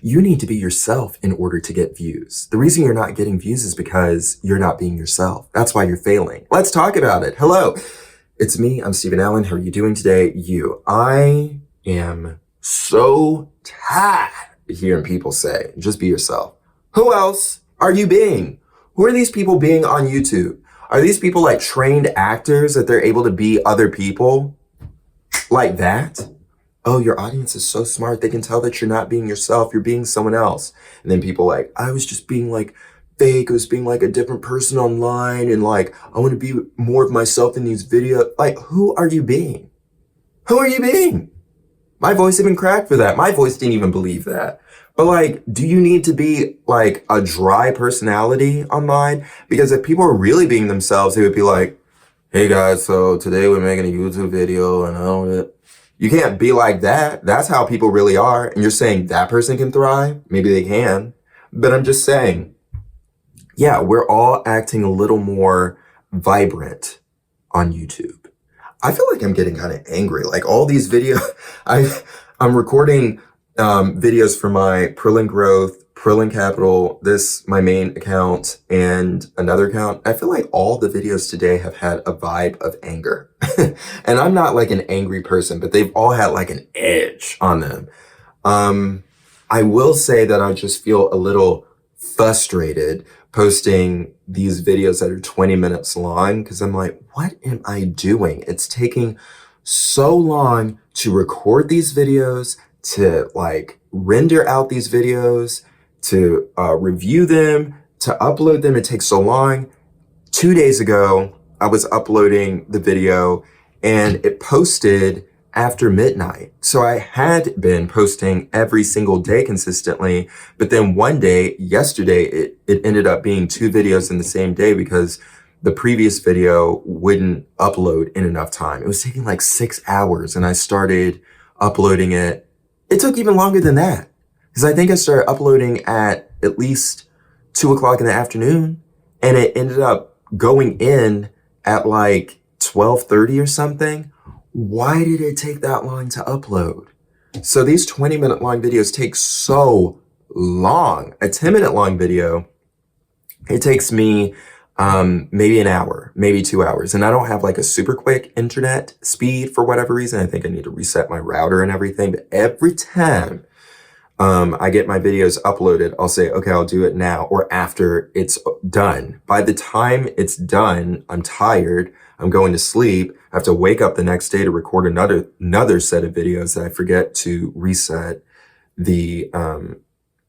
You need to be yourself in order to get views. The reason you're not getting views is because you're not being yourself. That's why you're failing. Let's talk about it. Hello, it's me. I'm Steven Allen. How are you doing today? I am so tired of hearing people say, just be yourself. Who else are you being? Who are these people being on YouTube? Are these people like trained actors that they're able to be other people like that? Oh, your audience is so smart. They can tell that you're not being yourself. You're being someone else. And then people like, I was just being like fake. I was being like a different person online. And like, I want to be more of myself in these videos. Like, who are you being? Who are you being? My voice even cracked for that. My voice didn't even believe that. But like, do you need to be like a dry personality online? Because if people are really being themselves, they would be like, hey guys, so today we're making a YouTube video and I don't. You can't be like that. That's how people really are. And you're saying that person can thrive? Maybe they can. But I'm just saying, yeah, we're all acting a little more vibrant on YouTube. I feel like I'm getting kind of angry. Like all these videos, I'm recording videos for my Prillen Growth, Prillen Capital, this, my main account, and another account. I feel like all the videos today have had a vibe of anger. And I'm not like an angry person, but they've all had like an edge on them. I will say that I just feel a little frustrated posting these videos that are 20 minutes long because I'm like, what am I doing? It's taking so long to record these videos, to like render out these videos, to review them, to upload them. It takes so long. 2 days ago, I was uploading the video and it posted after midnight. So I had been posting every single day consistently, but then one day, yesterday, it ended up being 2 videos in the same day because the previous video wouldn't upload in enough time. It was taking like 6 hours and I started uploading it. It took even longer than that because I think I started uploading at least 2 o'clock in the afternoon and it ended up going in at like 12:30 or something. Why did it take that long to upload? So these 20-minute long videos take so long. A 10-minute long video, it takes me maybe an hour, maybe 2 hours. And I don't have like a super quick internet speed for whatever reason. I think I need to reset my router and everything. But every time I get my videos uploaded, I'll say, okay, I'll do it now or after it's done. By the time it's done, I'm tired. I'm going to sleep. I have to wake up the next day to record another set of videos that I forget to reset the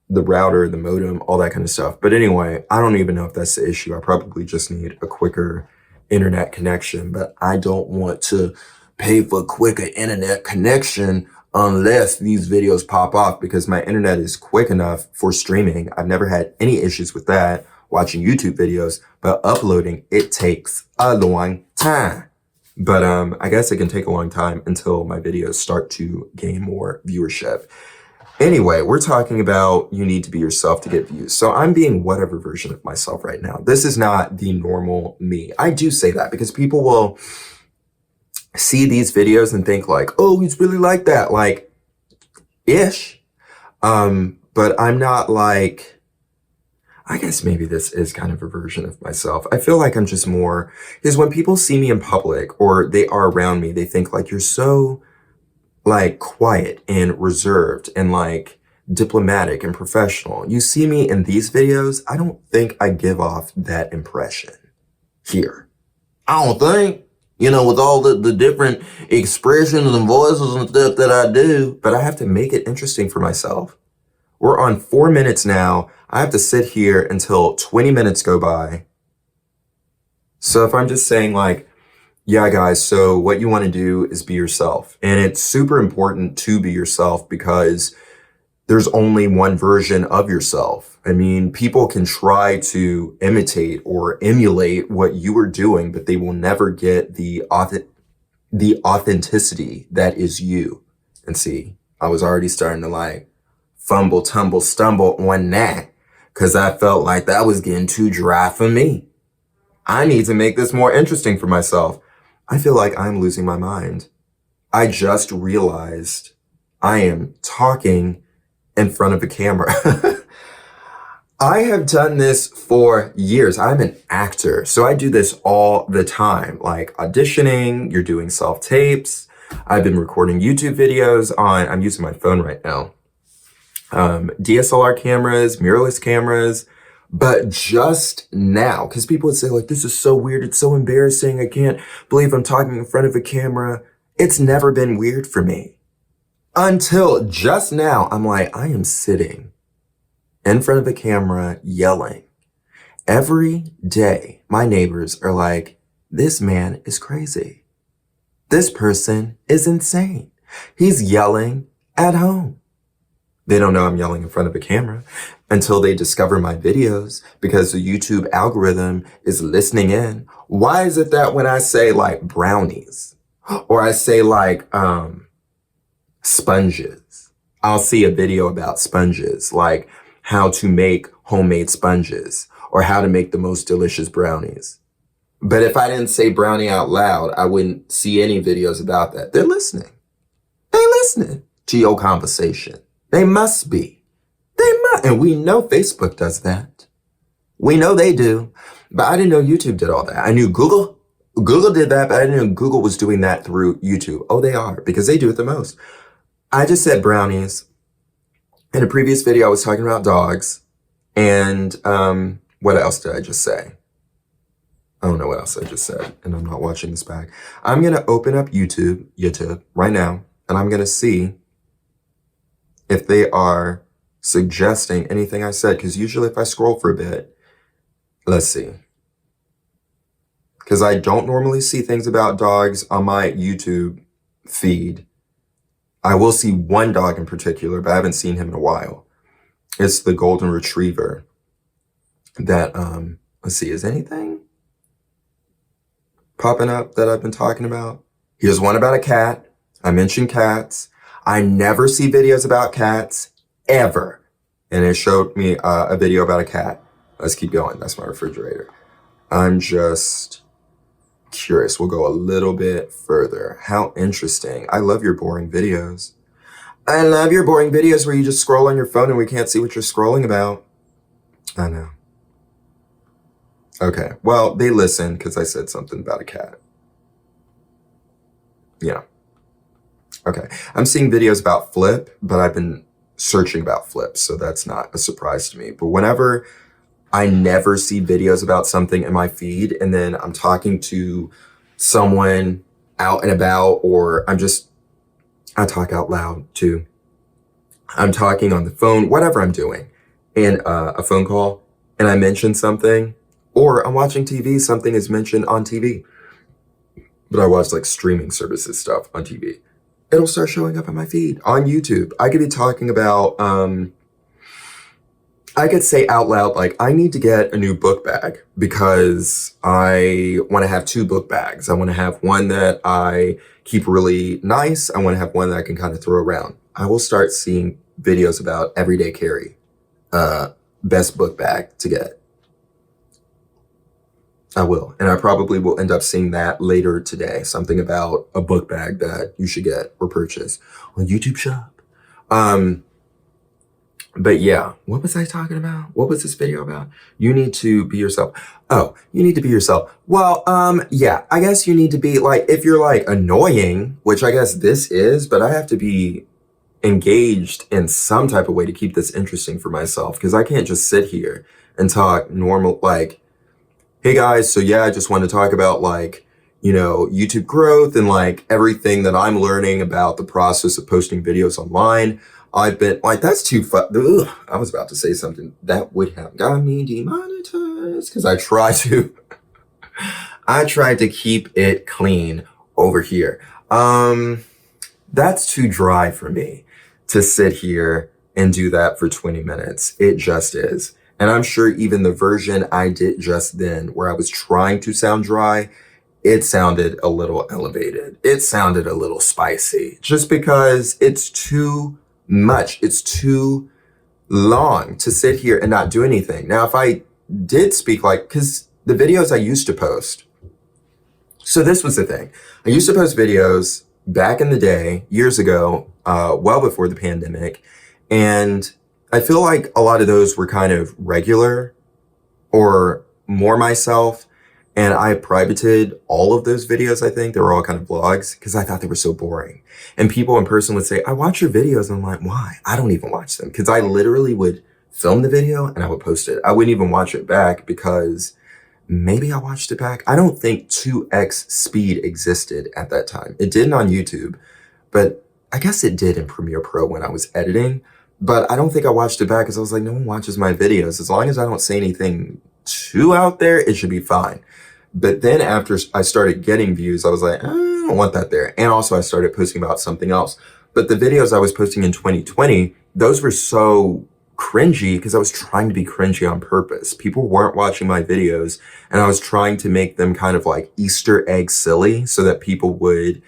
router, the modem, all that kind of stuff. But anyway, I don't even know if that's the issue. I probably just need a quicker internet connection, but I don't want to pay for a quicker internet connection unless these videos pop off because my internet is quick enough for streaming. I've never had any issues with that watching YouTube videos, but uploading, it takes a long time. But I guess it can take a long time until my videos start to gain more viewership. Anyway, we're talking about you need to be yourself to get views. So I'm being whatever version of myself right now. This is not the normal me. I do say that because people will see these videos and think like, oh, he's really like that, like ish. But I'm not like, I guess maybe this is kind of a version of myself. I feel like I'm just more, because when people see me in public or they are around me, they think like, you're so like quiet and reserved and like diplomatic and professional. You see me in these videos, I don't think I give off that impression here. I don't think, with all the different expressions and voices and stuff that I do, but I have to make it interesting for myself. We're on 4 minutes now. I have to sit here until 20 minutes go by. So if I'm just saying like, yeah, guys, so what you want to do is be yourself. And it's super important to be yourself because there's only one version of yourself. I mean, people can try to imitate or emulate what you are doing, but they will never get the authenticity that is you. And see, I was already starting to like fumble, tumble, stumble on that because I felt like that was getting too dry for me. I need to make this more interesting for myself. I feel like I'm losing my mind. I just realized I am talking in front of a camera. I have done this for years. I'm an actor, so I do this all the time, like auditioning, you're doing self-tapes. I've been recording YouTube videos I'm using my phone right now, DSLR cameras, mirrorless cameras. But just now, because people would say like, this is so weird, it's so embarrassing, I can't believe I'm talking in front of a camera. It's never been weird for me. Until just now, I'm like, I am sitting in front of a camera yelling. Every day, my neighbors are like, this man is crazy. This person is insane. He's yelling at home. They don't know I'm yelling in front of a camera until they discover my videos because the YouTube algorithm is listening in. Why is it that when I say like brownies or I say like sponges, I'll see a video about sponges, like how to make homemade sponges or how to make the most delicious brownies. But if I didn't say brownie out loud, I wouldn't see any videos about that. They're listening. They're listening to your conversation. They must be. They must. And we know Facebook does that. We know they do. But I didn't know YouTube did all that. I knew Google did that, but I didn't know Google was doing that through YouTube. Oh, they are, because they do it the most. I just said brownies. In a previous video, I was talking about dogs. And what else did I just say? I don't know what else I just said, and I'm not watching this back. I'm going to open up YouTube right now, and I'm going to see if they are suggesting anything I said, because usually if I scroll for a bit, let's see. Because I don't normally see things about dogs on my YouTube feed. I will see one dog in particular, but I haven't seen him in a while. It's the golden retriever that, let's see, is anything popping up that I've been talking about? Here's one about a cat. I mentioned cats. I never see videos about cats, ever. And it showed me a video about a cat. Let's keep going. That's my refrigerator. I'm just curious. We'll go a little bit further. How interesting. I love your boring videos. I love your boring videos where you just scroll on your phone and we can't see what you're scrolling about. I know. Okay, well, they listened because I said something about a cat. Yeah. Okay, I'm seeing videos about Flip, but I've been searching about Flip, so that's not a surprise to me. But whenever I never see videos about something in my feed, and then I'm talking to someone out and about, or I talk out loud too. I'm talking on the phone, whatever I'm doing, and a phone call, and I mention something, or I'm watching TV, something is mentioned on TV. But I watch like streaming services stuff on TV. It'll start showing up on my feed on YouTube. I could be talking about, I could say out loud, like, I need to get a new book bag because I want to have 2 book bags. I want to have one that I keep really nice. I want to have one that I can kind of throw around. I will start seeing videos about everyday carry, best book bag to get. I will. And I probably will end up seeing that later today. Something about a book bag that you should get or purchase on YouTube Shop. But yeah, what was I talking about? What was this video about? You need to be yourself. Oh, you need to be yourself. Well, yeah, I guess you need to be like, if you're like annoying, which I guess this is, but I have to be engaged in some type of way to keep this interesting for myself. Cause I can't just sit here and talk normal, like, hey guys, so yeah, I just want to talk about like, you know, YouTube growth and like everything that I'm learning about the process of posting videos online. I've been like, that's too fun. I was about to say something that would have got me demonetized because I tried to keep it clean over here. That's too dry for me to sit here and do that for 20 minutes. It just is. And I'm sure even the version I did just then, where I was trying to sound dry, it sounded a little elevated. It sounded a little spicy, just because it's too much. It's too long to sit here and not do anything. Now, if I did speak like, because the videos I used to post, so this was the thing. I used to post videos back in the day, years ago, well before the pandemic. And I feel like a lot of those were kind of regular or more myself. And I privated all of those videos. I think they were all kind of vlogs because I thought they were so boring. And people in person would say, I watch your videos. And I'm like, why? I don't even watch them because I literally would film the video and I would post it. I wouldn't even watch it back because maybe I watched it back. I don't think 2x speed existed at that time. It didn't on YouTube, but I guess it did in Premiere Pro when I was editing. But I don't think I watched it back because I was like, no one watches my videos. As long as I don't say anything too out there, it should be fine. But then after I started getting views, I was like, I don't want that there. And also I started posting about something else. But the videos I was posting in 2020, those were so cringy because I was trying to be cringy on purpose. People weren't watching my videos and I was trying to make them kind of like Easter egg silly so that people would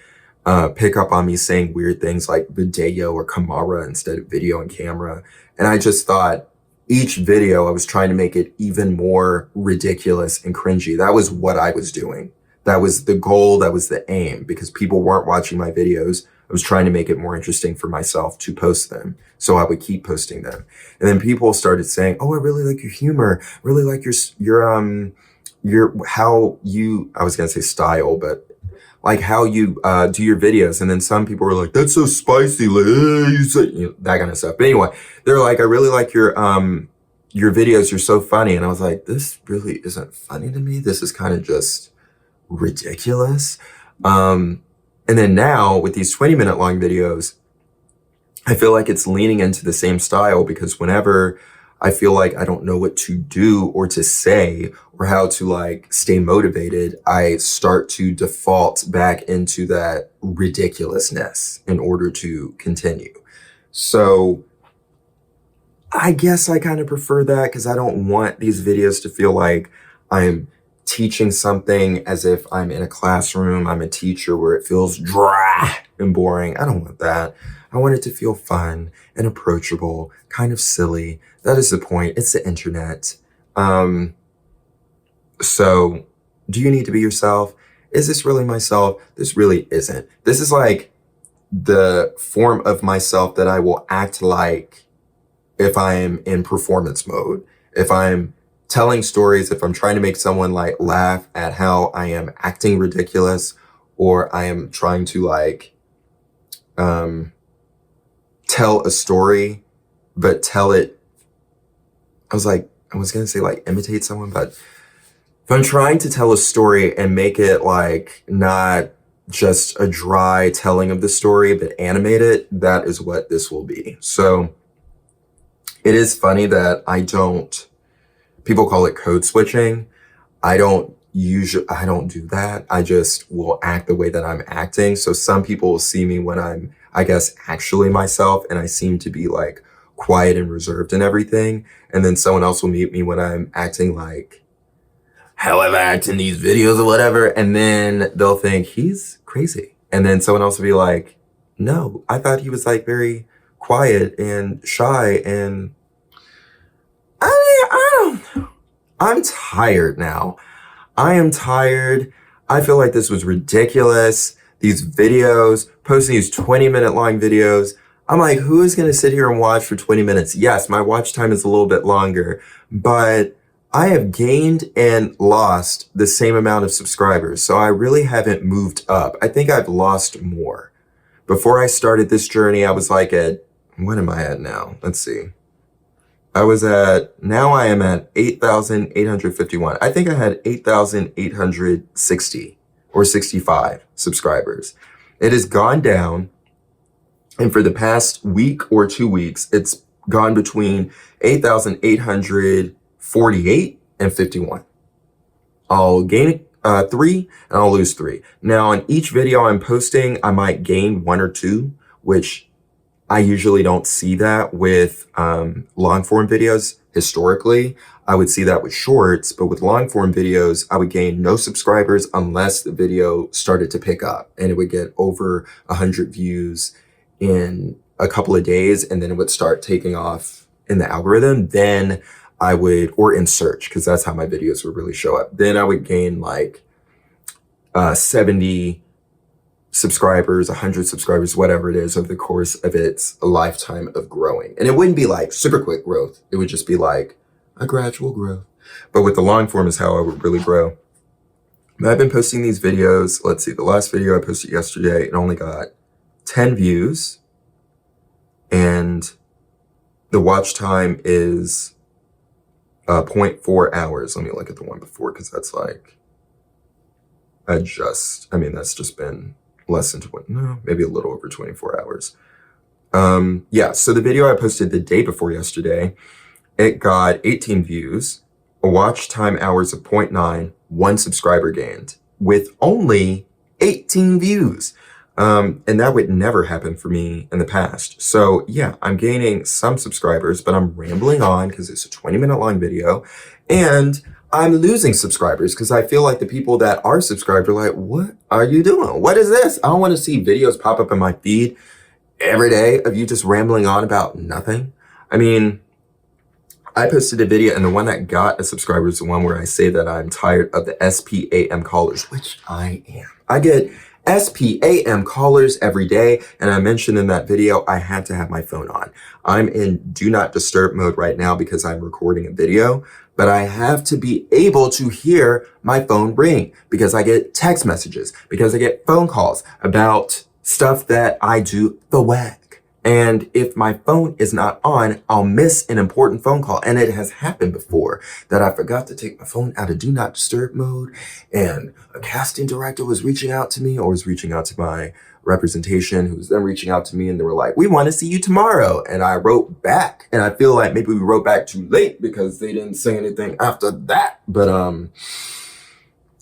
pick up on me saying weird things like video or camera instead of video and camera. And I just thought each video I was trying to make it even more ridiculous and cringy. That was what I was doing. That was the goal. That was the aim because people weren't watching my videos. I was trying to make it more interesting for myself to post them. So I would keep posting them. And then people started saying, oh, I really like your humor. Really like how you, I was going to say style, but like how you do your videos. And then some people were like, that's so spicy, like, that kind of stuff. But anyway, they're like, I really like your videos. You're so funny. And I was like, this really isn't funny to me. This is kind of just ridiculous. And then now with these 20-minute long videos, I feel like it's leaning into the same style because whenever I feel like I don't know what to do or to say or how to like stay motivated, I start to default back into that ridiculousness in order to continue. So I guess I kind of prefer that because I don't want these videos to feel like I'm teaching something as if I'm in a classroom, I'm a teacher where it feels dry and boring. I don't want that. I want it to feel fun and approachable, kind of silly. That is the point. It's the internet. So do you need to be yourself? Is this really myself? This really isn't. This is like the form of myself that I will act like if I am in performance mode, if I'm telling stories, if I'm trying to make someone like laugh at how I am acting ridiculous, or I am trying to like, tell a story, but tell it, I was going to say like imitate someone, but if I'm trying to tell a story and make it like not just a dry telling of the story, but animate it, that is what this will be. So it is funny that people call it code switching. I don't do that. I just will act the way that I'm acting. So some people will see me when I'm, I guess, actually myself, and I seem to be like quiet and reserved and everything. And then someone else will meet me when I'm acting like how I act in these videos or whatever. And then they'll think he's crazy. And then someone else will be like, no, I thought he was like very quiet and shy. And I don't know. I'm tired now. I am tired. I feel like this was ridiculous. These videos, posting these 20-minute long videos. I'm like, who is going to sit here and watch for 20 minutes? Yes, my watch time is a little bit longer, but I have gained and lost the same amount of subscribers. So I really haven't moved up. I think I've lost more. Before I started this journey, I was like what am I at now? Let's see. Now I am at 8,851. I think I had 8,860 or 65 subscribers. It has gone down. And for the past week or 2 weeks, it's gone between 8,848 and 51. I'll gain 3 and I'll lose 3. Now on each video I'm posting, I might gain 1 or 2, which I usually don't see that with long form videos. Historically, I would see that with shorts, but with long form videos, I would gain no subscribers unless the video started to pick up and it would get over 100 views in a couple of days, and then it would start taking off in the algorithm. Then I would, or in search, because that's how my videos would really show up. Then I would gain like 70 subscribers, 100 subscribers, whatever it is, over the course of its lifetime of growing. And it wouldn't be like super quick growth. It would just be like a gradual growth. But with the long form is how I would really grow. But I've been posting these videos. Let's see, the last video I posted yesterday, it only got 10 views. And the watch time is 0.4 hours. Let me look at the one before, because that's like, that's just been less than 20, no, maybe a little over 24 hours. Yeah, so the video I posted the day before yesterday, it got 18 views, a watch time hours of 0.9, 1 subscriber gained with only 18 views. And that would never happen for me in the past. So yeah, I'm gaining some subscribers, but I'm rambling on because it's a 20-minute long video, and I'm losing subscribers because I feel like the people that are subscribed are like, what are you doing? What is this? I don't want to see videos pop up in my feed every day of you just rambling on about nothing. I mean, I posted a video, and the one that got a subscriber is the one where I say that I'm tired of the SPAM callers, which I am. I get SPAM callers every day, and I mentioned in that video I had to have my phone on. I'm in do not disturb mode right now because I'm recording a video, but I have to be able to hear my phone ring because I get text messages, because I get phone calls about stuff that I do the web. And if my phone is not on, I'll miss an important phone call. And it has happened before that I forgot to take my phone out of do not disturb mode, and a casting director was reaching out to me, or was reaching out to my representation, who was then reaching out to me, and they were like, we want to see you tomorrow. And I wrote back, and I feel like maybe we wrote back too late because they didn't say anything after that. But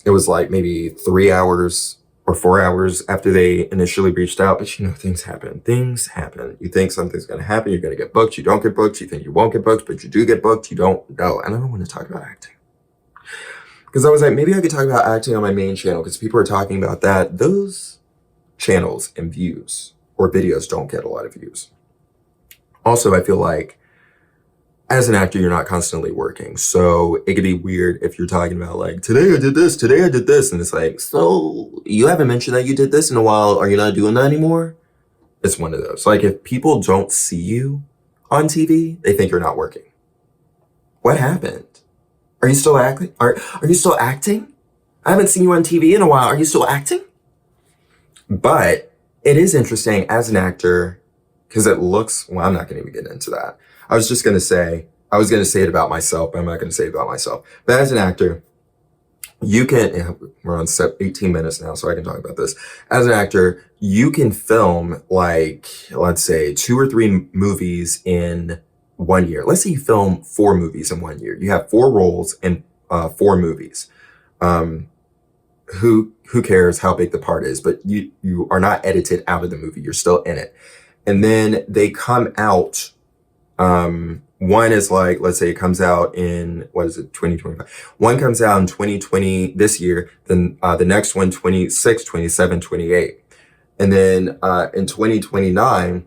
it was like maybe 3 hours or 4 hours after they initially reached out. But you know, things happen. Things happen. You think something's going to happen. You're going to get booked. You don't get booked. You think you won't get booked, but you do get booked. You don't know. And I don't want to talk about acting. Because I was like, maybe I could talk about acting on my main channel because people are talking about that. Those channels and views or videos don't get a lot of views. Also, I feel like as an actor, you're not constantly working. So it could be weird if you're talking about like, today I did this, today I did this. And it's like, so you haven't mentioned that you did this in a while. Are you not doing that anymore? It's one of those. Like if people don't see you on TV, they think you're not working. What happened? Are you still acting? Are you still acting? I haven't seen you on TV in a while. Are you still acting? But it is interesting as an actor because it looks, well, I'm not going to even get into that. I was going to say it about myself, but I'm not going to say it about myself. But as an actor, you can, we're on step 18 minutes now, so I can talk about this. As an actor, you can film like, let's say 2 or 3 movies in 1 year. Let's say you film 4 movies in 1 year. You have 4 roles in 4 movies. Who cares how big the part is, but you are not edited out of the movie. You're still in it. And then they come out. One is like, let's say it comes out in, 2025? One comes out in 2020 this year. Then the next one, 26, 27, 28. And then in 2029,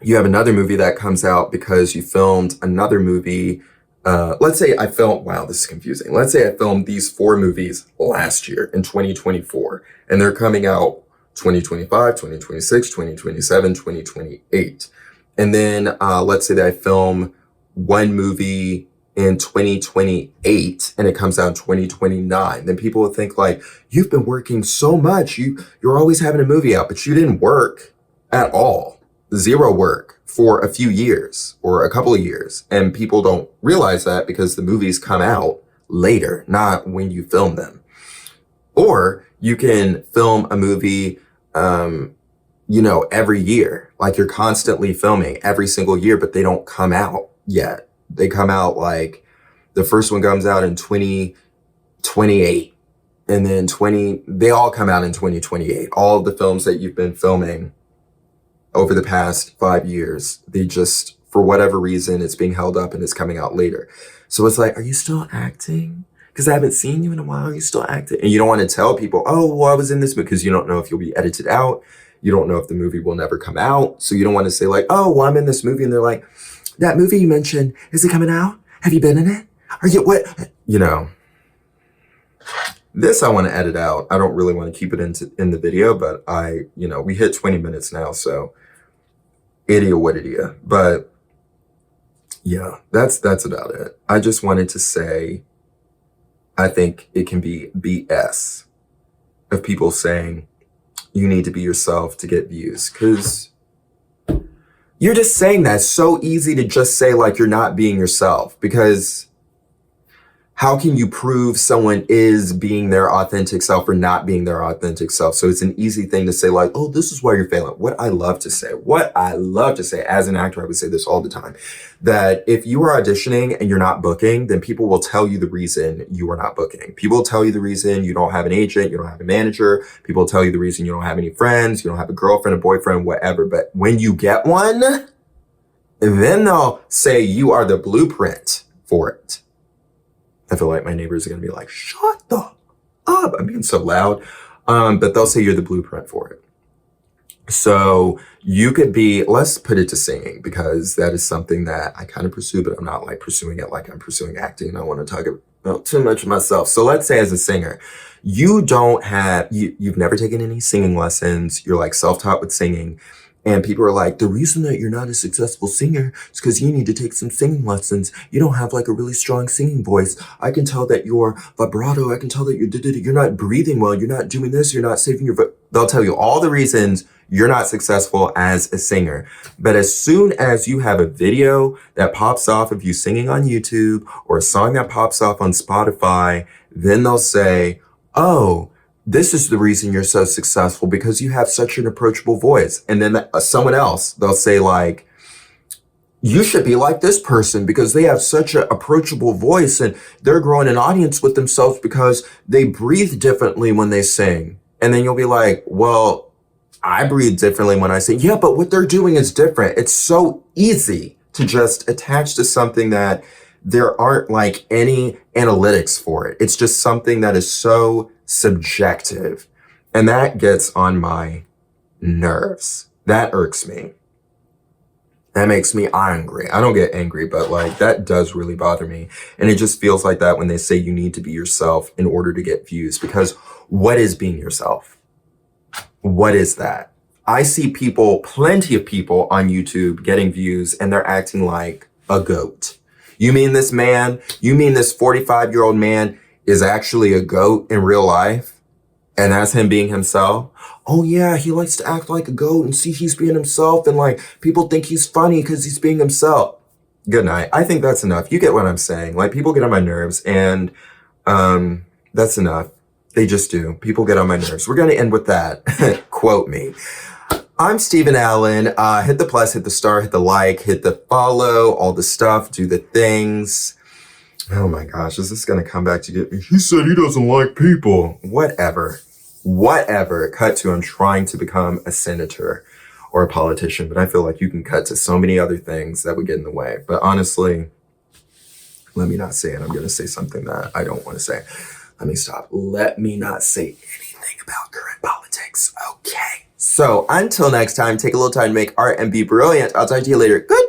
you have another movie that comes out because you filmed another movie. Let's say I filmed, wow, this is confusing. Let's say I filmed these 4 movies last year in 2024, and they're coming out 2025, 2026, 2027, 2028. And then let's say that I film one movie in 2028 and it comes out in 2029. Then people will think like, you've been working so much. You're always having a movie out, but you didn't work at all. 0 work for a few years or a couple of years. And people don't realize that because the movies come out later, not when you film them. Or you can film a movie, every year, like you're constantly filming every single year, but they don't come out yet. They come out like the first one comes out in 2028 and then they all come out in 2028. All of the films that you've been filming over the past 5 years, they just, for whatever reason, it's being held up and it's coming out later. So it's like, are you still acting? Because I haven't seen you in a while. Are you still acting? And you don't want to tell people, oh, well, I was in this movie, because you don't know if you'll be edited out. You don't know if the movie will never come out. So you don't want to say like, oh, well, I'm in this movie. And they're like, that movie you mentioned, is it coming out? Have you been in it? Are you, what? This I want to edit out. I don't really want to keep it in the video, but we hit 20 minutes now, so idiot what idiot. But yeah, that's about it. I just wanted to say, I think it can be BS of people saying you need to be yourself to get views, because you're just saying that. It's so easy to just say like you're not being yourself, because how can you prove someone is being their authentic self or not being their authentic self? So it's an easy thing to say like, oh, this is why you're failing. What I love to say as an actor, I would say this all the time, that if you are auditioning and you're not booking, then people will tell you the reason you are not booking. People will tell you the reason you don't have an agent, you don't have a manager. People will tell you the reason you don't have any friends, you don't have a girlfriend, a boyfriend, whatever. But when you get one, then they'll say you are the blueprint for it. I feel like my neighbors are going to be like, shut the up. I'm being so loud. But they'll say you're the blueprint for it. So you could be, let's put it to singing, because that is something that I kind of pursue, but I'm not like pursuing it like I'm pursuing acting. And I want to talk about too much of myself. So let's say as a singer, you've never taken any singing lessons. You're like self-taught with singing. And people are like, the reason that you're not a successful singer is because you need to take some singing lessons. You don't have like a really strong singing voice. I can tell that you're vibrato. I can tell that you're not breathing well. You're not doing this. You're not saving your voice. They'll tell you all the reasons you're not successful as a singer. But as soon as you have a video that pops off of you singing on YouTube or a song that pops off on Spotify, then they'll say, oh, this is the reason you're so successful, because you have such an approachable voice. And then someone else, they'll say like, you should be like this person because they have such an approachable voice and they're growing an audience with themselves because they breathe differently when they sing. And then you'll be like, well, I breathe differently when I sing. Yeah, but what they're doing is different. It's so easy to just attach to something that there aren't like any analytics for it. It's just something that is so subjective. And that gets on my nerves. That irks me. That makes me angry. I don't get angry, but like that does really bother me. And it just feels like that when they say you need to be yourself in order to get views, because what is being yourself? What is that? I see plenty of people on YouTube getting views and they're acting like a goat. You mean this 45-year-old man is actually a goat in real life? And that's him being himself? Oh yeah, he likes to act like a goat and see he's being himself and like people think he's funny because he's being himself. Good night. I think that's enough. You get what I'm saying. Like people get on my nerves and that's enough. They just do. People get on my nerves. We're going to end with that. Quote me. I'm Steven Allen. Hit the plus, hit the star, hit the like, hit the follow, all the stuff, do the things. Oh my gosh, is this going to come back to get me? He said he doesn't like people. Whatever. Cut to I'm trying to become a senator or a politician, but I feel like you can cut to so many other things that would get in the way. But honestly, let me not say it. I'm going to say something that I don't want to say. Let me stop. Let me not say anything about current politics. Okay. So until next time, take a little time to make art and be brilliant. I'll talk to you later. Good.